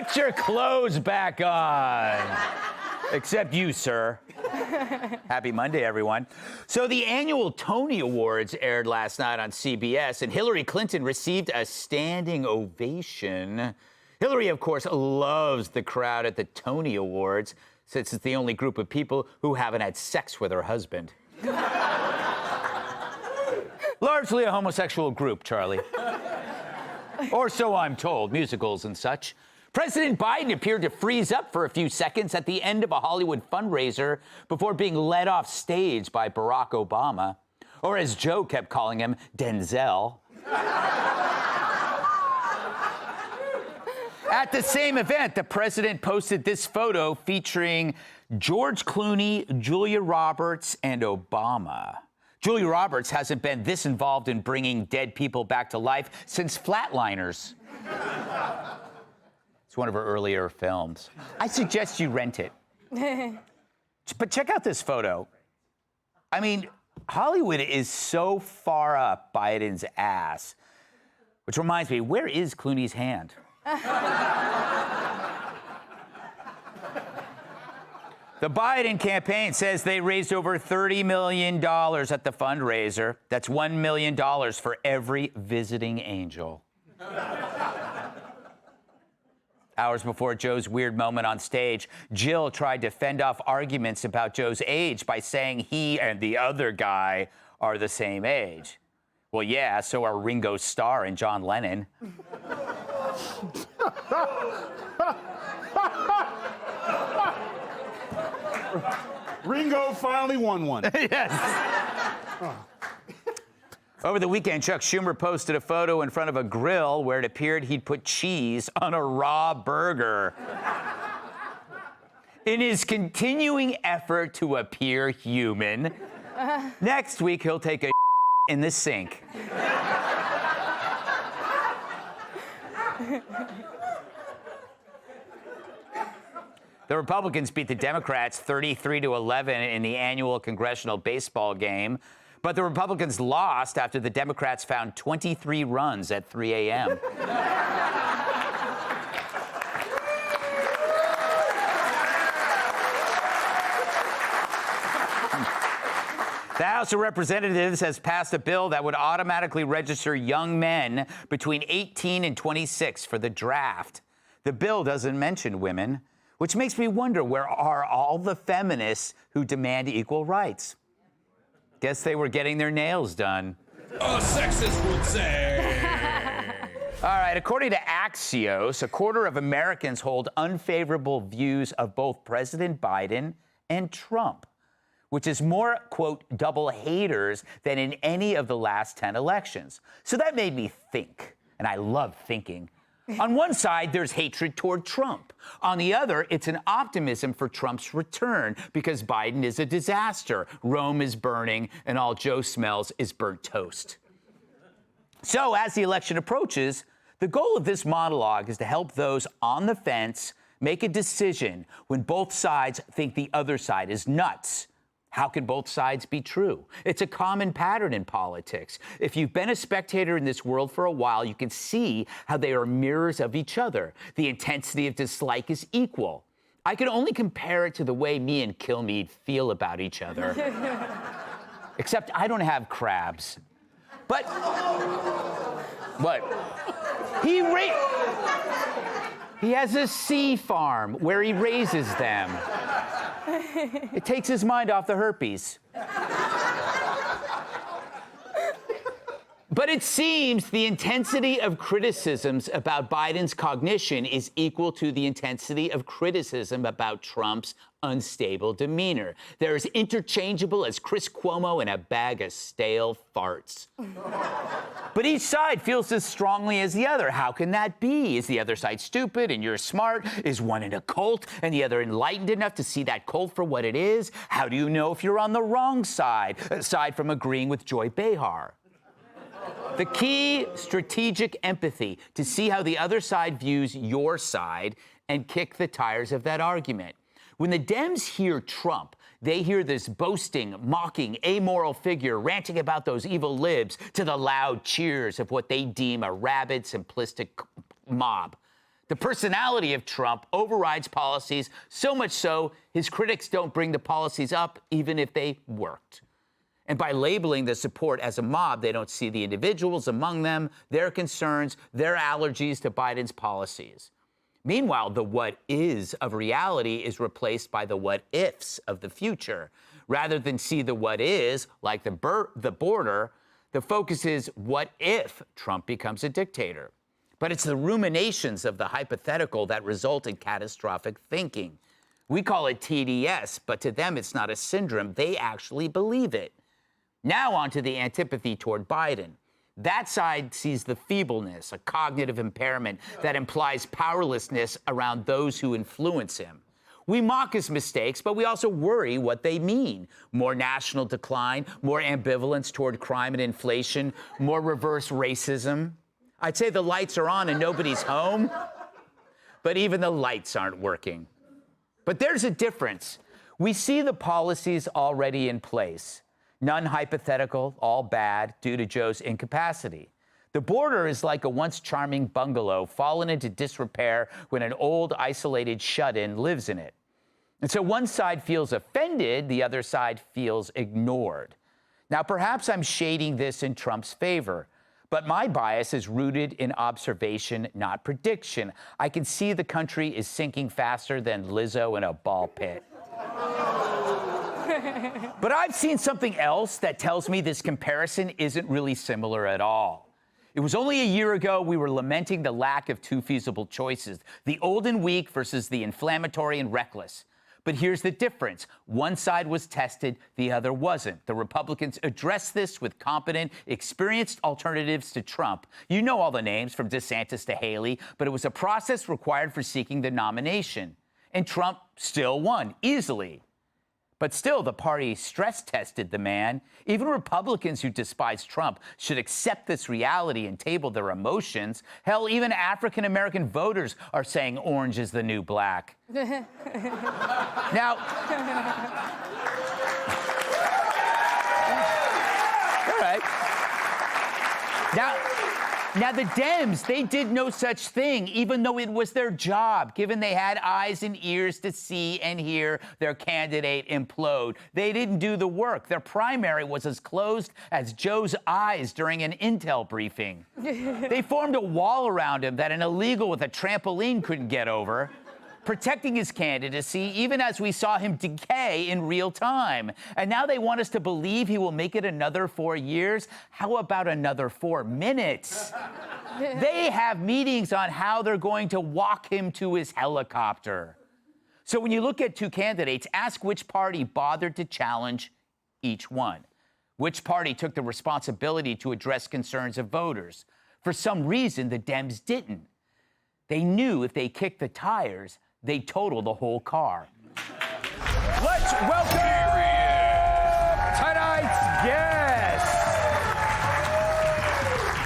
Put your clothes back on. Except you, sir. Happy Monday, everyone. So the annual Tony Awards aired last night on CBS, and Hillary Clinton received a standing ovation. Hillary, of course, loves the crowd at the Tony Awards, since it's the only group of people who haven't had sex with her husband. Largely a homosexual group, Charlie. Or so I'm told, musicals and such. President Biden appeared to freeze up for a few seconds at the end of a Hollywood fundraiser before being led off stage by Barack Obama, or as Joe kept calling him, Denzel. At the same event, the president posted this photo featuring George Clooney, Julia Roberts, and Obama. Julia Roberts hasn't been this involved in bringing dead people back to life since Flatliners. It's one of her earlier films. I suggest you rent it. But check out this photo. I mean, Hollywood is so far up Biden's ass. Which reminds me, where is Clooney's hand? The Biden campaign says they raised over $30 million at the fundraiser. That's $1 million for every visiting angel. Hours before Joe's weird moment on stage, Jill tried to fend off arguments about Joe's age by saying he and the other guy are the same age. Well, yeah, so are Ringo Starr and John Lennon. Ringo finally won one. Yes. Oh. Over the weekend, Chuck Schumer posted a photo in front of a grill where it appeared he'd put cheese on a raw burger. In his continuing effort to appear human, next week he'll take a in the sink. The Republicans beat the Democrats 33-11 in the annual congressional baseball game, but the Republicans lost after the Democrats found 23 runs at 3 a.m. The House of Representatives has passed a bill that would automatically register young men between 18 and 26 for the draft. The bill doesn't mention women, which makes me wonder, where are all the feminists who demand equal rights? Guess they were getting their nails done. A sexist would say. All right, according to Axios, a quarter of Americans hold unfavorable views of both President Biden and Trump, which is more, quote, double haters than in any of the last 10 elections. So that made me think, and I love thinking. On one side, there's hatred toward Trump. On the other, it's an optimism for Trump's return because Biden is a disaster. Rome is burning, and all Joe smells is burnt toast. So as the election approaches, the goal of this monologue is to help those on the fence make a decision when both sides think the other side is nuts. How can both sides be true? It's a common pattern in politics. If you've been a spectator in this world for a while, you can see how they are mirrors of each other. The intensity of dislike is equal. I can only compare it to the way me and Kilmeade feel about each other. Except I don't have crabs. But what? He has a sea farm where he raises them. It takes his mind off the herpes. But it seems the intensity of criticisms about Biden's cognition is equal to the intensity of criticism about Trump's unstable demeanor. They're as interchangeable as Chris Cuomo and a bag of stale farts. But each side feels as strongly as the other. How can that be? Is the other side stupid and you're smart? Is one in a cult and the other enlightened enough to see that cult for what it is? How do you know if you're on the wrong side, aside from agreeing with Joy Behar? The key, strategic empathy to see how the other side views your side and kick the tires of that argument. When the Dems hear Trump, they hear this boasting, mocking, amoral figure ranting about those evil libs to the loud cheers of what they deem a rabid, simplistic mob. The personality of Trump overrides policies, so much so his critics don't bring the policies up even if they worked. And by labeling the support as a mob, they don't see the individuals among them, their concerns, their allergies to Biden's policies. Meanwhile, the what is of reality is replaced by the what ifs of the future. Rather than see the what is, like the border, the focus is what if Trump becomes a dictator. But it's the ruminations of the hypothetical that result in catastrophic thinking. We call it TDS, but to them it's not a syndrome. They actually believe it. Now on to the antipathy toward Biden. That side sees the feebleness, a cognitive impairment that implies powerlessness around those who influence him. We mock his mistakes, but we also worry what they mean. More national decline, more ambivalence toward crime and inflation, more reverse racism. I'd say the lights are on and nobody's home, but even the lights aren't working. But there's a difference. We see the policies already in place. None hypothetical, all bad, due to Joe's incapacity. The border is like a once charming bungalow fallen into disrepair when an old, isolated shut-in lives in it. And so one side feels offended, the other side feels ignored. Now, perhaps I'm shading this in Trump's favor, but my bias is rooted in observation, not prediction. I can see the country is sinking faster than Lizzo in a ball pit. But I've seen something else that tells me this comparison isn't really similar at all. It was only a year ago we were lamenting the lack of two feasible choices, the old and weak versus the inflammatory and reckless. But here's the difference. One side was tested, the other wasn't. The Republicans addressed this with competent, experienced alternatives to Trump. You know all the names, from DeSantis to Haley, but it was a process required for seeking the nomination. And Trump still won, easily. But still, the party stress-tested the man. Even Republicans who despise Trump should accept this reality and table their emotions. Hell, even African-American voters are saying orange is the new black. Now, all right. Now, the Dems, they did no such thing, even though it was their job, given they had eyes and ears to see and hear their candidate implode. They didn't do the work. Their primary was as closed as Joe's eyes during an intel briefing. They formed a wall around him that an illegal with a trampoline couldn't get over, protecting his candidacy even as we saw him decay in real time. And now they want us to believe he will make it another 4 years. How about another 4 minutes? They have meetings on how they're going to walk him to his helicopter. So when you look at two candidates, ask which party bothered to challenge each one. Which party took the responsibility to address concerns of voters? For some reason, the Dems didn't. They knew if they kicked the tires, they'd total the whole car. Let's welcome tonight's guest.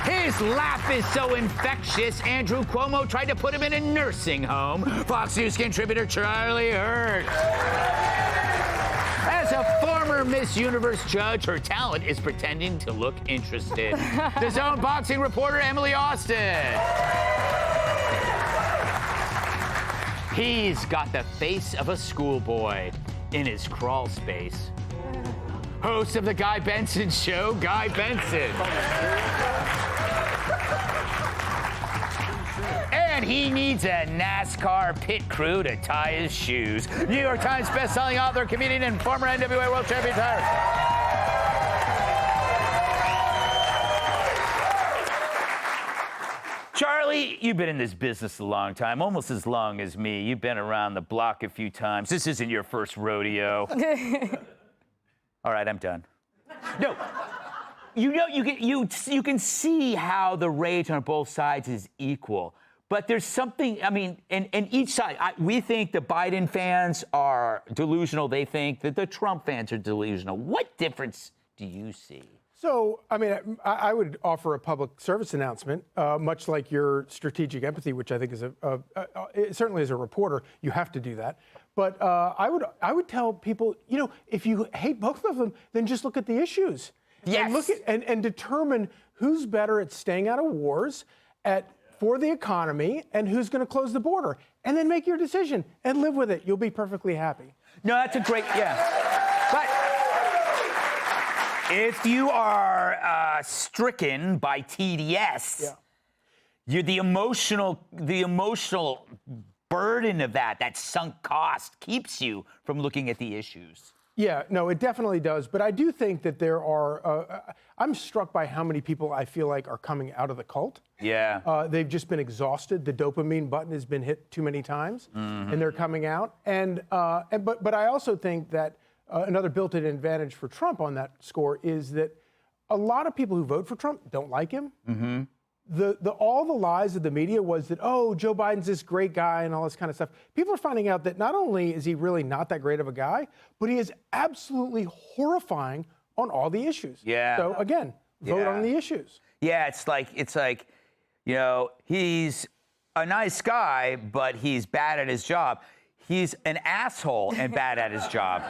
His laugh is so infectious, Andrew Cuomo tried to put him in a nursing home. Fox News contributor Charlie Hurt. As a former Miss Universe judge, her talent is pretending to look interested. The Zone boxing reporter Emily Austin. He's got the face of a schoolboy in his crawl space. Host of the Guy Benson Show, Guy Benson. And he needs a NASCAR pit crew to tie his shoes. New York Times bestselling author, comedian, and former NWA World Champion. Charlie, you've been in this business a long time, almost as long as me. You've been around the block a few times. This isn't your first rodeo. All right, I'm done. No, you know, you can see how the rage on both sides is equal. But there's something, I mean, and each side, we think the Biden fans are delusional. They think that the Trump fans are delusional. What difference do you see? So, I mean, I would offer a public service announcement, much like your strategic empathy, which I think is certainly as a reporter, you have to do that. But I would tell people, you know, if you hate both of them, then just look at the issues. Yes. And look at and determine who's better at staying out of wars, at for the economy and who's going to close the border. And then make your decision and live with it. You'll be perfectly happy. No, that's a great, yeah. But if you are stricken by TDS, you're the emotional burden of that sunk cost keeps you from looking at the issues. Yeah, no, it definitely does. But I do think that there are, I'm struck by how many people I feel like are coming out of the cult. Yeah. They've just been exhausted. The dopamine button has been hit too many times, and they're coming out. But I also think that another built-in advantage for Trump on that score is that a lot of people who vote for Trump don't like him. Mm-hmm. All the lies of the media was that, oh, Joe Biden's this great guy and all this kind of stuff. People are finding out that not only is he really not that great of a guy, but he is absolutely horrifying on all the issues. Yeah. So again, vote on the issues. Yeah, it's like, you know, he's a nice guy, but he's bad at his job. He's an asshole and bad at his job.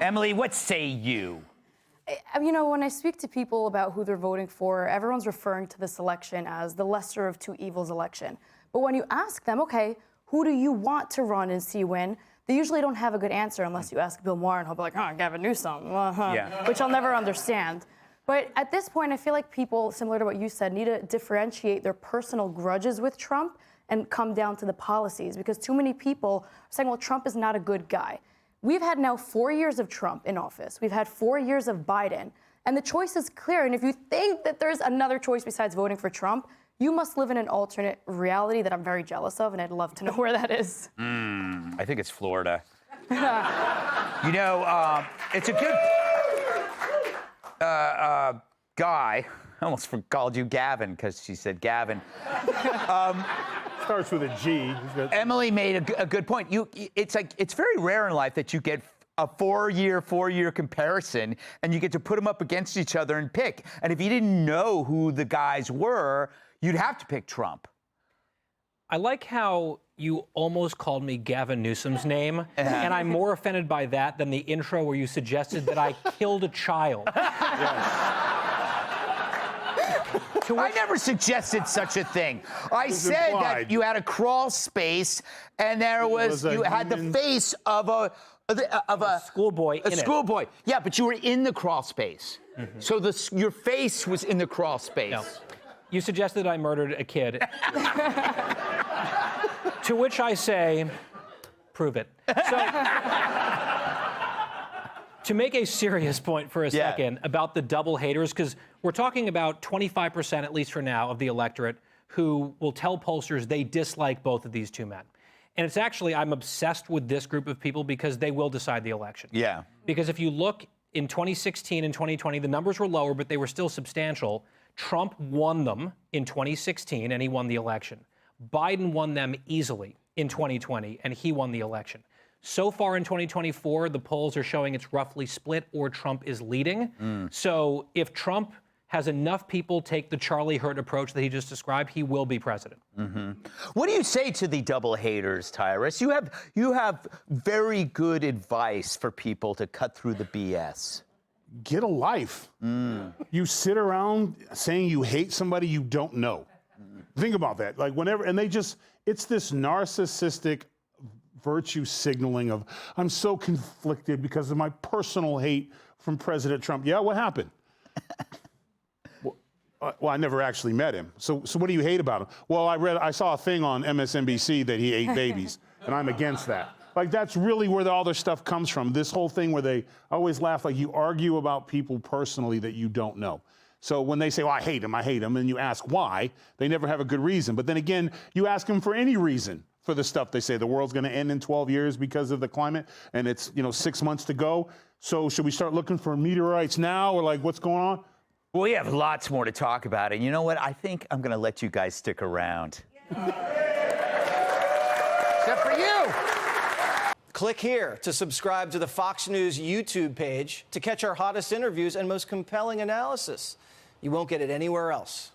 Emily, what say you? You know, when I speak to people about who they're voting for, everyone's referring to this election as the lesser of two evils election. But when you ask them, okay, who do you want to run and see win? They usually don't have a good answer unless you ask Bill Maher, and he'll be like, oh, Gavin Newsom, which I'll never understand. But at this point, I feel like people, similar to what you said, need to differentiate their personal grudges with Trump and come down to the policies, because too many people are saying, well, Trump is not a good guy. We've had now 4 years of Trump in office. We've had 4 years of Biden. And the choice is clear. And if you think that there's another choice besides voting for Trump, you must live in an alternate reality that I'm very jealous of, and I'd love to know where that is. I think it's Florida. You know, it's a good guy. I almost called you Gavin because she said Gavin. Starts with a G. Emily made a good point. It's very rare in life that you get a four-year comparison and you get to put them up against each other and pick. And if you didn't know who the guys were, you'd have to pick Trump. I like how you almost called me Gavin Newsom's name, and I'm more offended by that than the intro where you suggested that I killed a child. I never suggested such a thing. I said that you had a crawl space, and you had the face of a schoolboy. A schoolboy. Yeah, but you were in the crawl space, so your face was in the crawl space. No. You suggested I murdered a kid. To which I say, prove it. So, to make a serious point for a second about the double haters, because we're talking about 25%, at least for now, of the electorate who will tell pollsters they dislike both of these two men. And it's actually, I'm obsessed with this group of people because they will decide the election. Yeah. Because if you look in 2016 and 2020, the numbers were lower, but they were still substantial. Trump won them in 2016, and he won the election. Biden won them easily in 2020, and he won the election. So far in 2024, the polls are showing it's roughly split or Trump is leading. So if Trump has enough people take the Charlie Hurt approach that he just described, he will be president. What do you say to the double haters, Tyrus? You have very good advice for people to cut through the BS. Get a life. You sit around saying you hate somebody you don't know. Think about that. Like it's this narcissistic virtue signaling of, I'm so conflicted because of my personal hate from President Trump. Yeah, what happened? Well, I never actually met him. So what do you hate about him? Well, I saw a thing on MSNBC that he ate babies, and I'm against that. Like, that's really where all their stuff comes from. This whole thing where they always laugh, like you argue about people personally that you don't know. So when they say, well, I hate him, and you ask why, they never have a good reason. But then again, you ask them for any reason for the stuff they say. The world's going to end in 12 years because of the climate, and it's 6 months to go. So should we start looking for meteorites now, or like what's going on? Well, we have lots more to talk about, and you know what? I think I'm going to let you guys stick around. Except for you. Click here to subscribe to the Fox News YouTube page to catch our hottest interviews and most compelling analysis. You won't get it anywhere else.